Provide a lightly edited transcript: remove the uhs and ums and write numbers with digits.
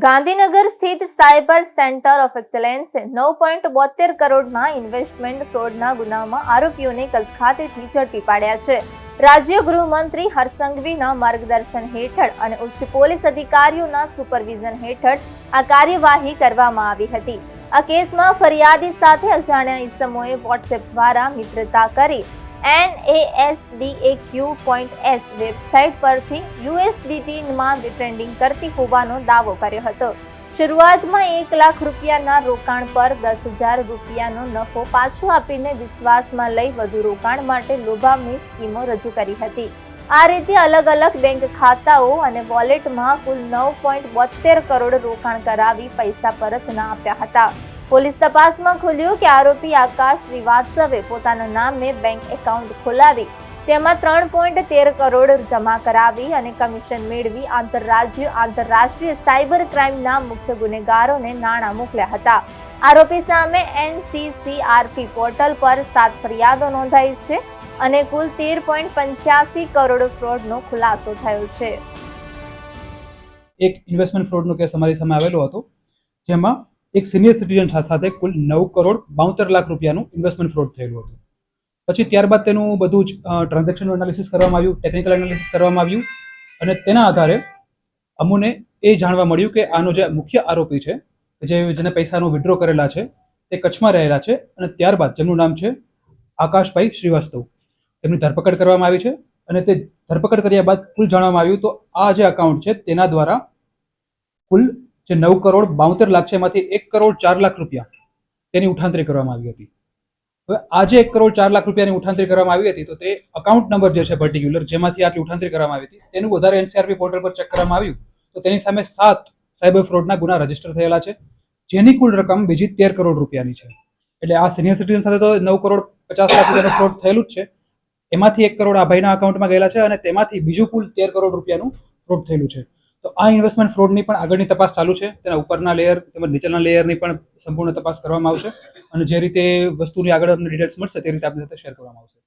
ગાંધીનગર સ્થિત cyber centre of એક્સેલન્સે 9.72 કરોડના investment ફ્રોડના ગુનામાં આરોપીઓને કચ્છ ખાતેથી ઝડપી પાડ્યા છે. રાજ્ય ગૃહમંત્રી હર્ષસંઘવીના માર્ગદર્શન હેઠળ અને ઉચ્ચ પોલીસ અધિકારીઓના સુપરવિઝન હેઠળ આ કાર્યવાહી કરવામાં આવી હતી. આ કેસમાં ફરિયાદી સાથે અજાણ્યા ઇસમોએ વોટ્સએપ દ્વારા મિત્રતા કરી NASDAQ.S વેબસાઇટ પરથી USDT માં ટ્રેડિંગ કરતી હોવાનો દાવો કર્યો હતો. શરૂઆતમાં 1 લાખ રૂપિયાના રોકાણ પર 10,000 રૂપિયાનો નફો પાછો આપીને વિશ્વાસમાં લઈ વધુ રોકાણ માટે લોભામણી સ્કીમો રજૂ કરી હતી. આ રીતે અલગ અલગ બેંક ખાતાઓ અને વોલેટમાં કુલ 9.72 કરોડ રોકાણ કરાવી પૈસા પરત ન આપ્યા હતા. પોલીસ તપાસમાં ખુલ્યું કે આરોપી આકાશ શ્રીવાસ્તવે પોતાના નામે બેંક એકાઉન્ટ ખોલાવી તેમાં 3.13 કરોડ જમા કરાવી અને કમિશન મેળવી આંતરરાષ્ટ્રીય સાયબર ક્રાઇમના મુખ્ય ગુનેગારોને નાણાં મોકલ્યા હતા. આરોપી સામે NCCRP પોર્ટલ પર 7 ફરિયાદો નોંધાઈ છે અને કુલ 13.85 કરોડ ફ્રોડનો ખુલાસો થયો છે. એક ઇન્વેસ્ટમેન્ટ ફ્રોડનો કેસ અમારી સામે આવેલો હતો, જેમાં એક સિનિયર સિટીઝન સાથે કુલ 9.72 કરોડ રૂપિયાનું ઇન્વેસ્ટમેન્ટ ફ્રોડ થયેલું હતું. પછી ત્યારબાદ તેનું બધું જ ટ્રાન્ઝેક્શનનું એનાલિસિસ કરવામાં આવ્યું, ટેકનિકલ એનાલિસિસ કરવામાં આવ્યું અને તેના આધારે અમને એ જાણવા મળ્યું કે આનો જે મુખ્ય આરોપી છે, જેને પૈસાનો વિડ્રો કરેલા છે, તે કચ્છમાં રહેલા છે અને ત્યારબાદ જેમનું નામ છે આકાશભાઈ શ્રીવાસ્તવ, તેમની ધરપકડ કરવામાં આવી છે અને તે ધરપકડ કર્યા બાદ કુલ જાણવામાં આવ્યું તો આ જે અકાઉન્ટ છે તેના દ્વારા કુલ જે 9.72 કરોડ છે એમાંથી 1.04 કરોડ રૂપિયા તેની ઉઠાંતરી કરવામાં આવી હતી. હવે આ જે 1.04 કરોડ રૂપિયાની ઉઠાંતરી કરવામાં આવી હતી તો તે અકાઉન્ટ નંબર જે છે પર્ટિક્યુલર જેમાંથી આટલી ઉઠાંતરી કરવામાં આવી હતી તેનું વધારે NCRP પોર્ટલ પર ચેક કરવામાં આવ્યું તો તેની સામે 7 સાયબર ફ્રોડના ગુના રજીસ્ટર થયેલા છે, જેની કુલ રકમ બીજી 13 કરોડ રૂપિયાની છે. એટલે આ સિનિયર સિટીઝન સાથે તો 9.50 કરોડ રૂપિયાનું ફ્રોડ થયેલું જ છે. એમાંથી 1 કરોડ આ ભાઈના અકાઉન્ટમાં ગયેલા છે અને તેમાંથી બીજું કુલ 13 કરોડ રૂપિયાનું ફ્રોડ થયેલું છે. તો આ ઇન્વેસ્ટમેન્ટ ફ્રોડની પણ આગળની તપાસ ચાલુ છે. તેના ઉપરના લેયર તેમજ નીચેના લેયરની પણ સંપૂર્ણ તપાસ કરવામાં આવશે અને જે રીતે વસ્તુની આગળ અમને ડિટેલ્સ મળશે તે રીતે આપણી સાથે શેર કરવામાં આવશે.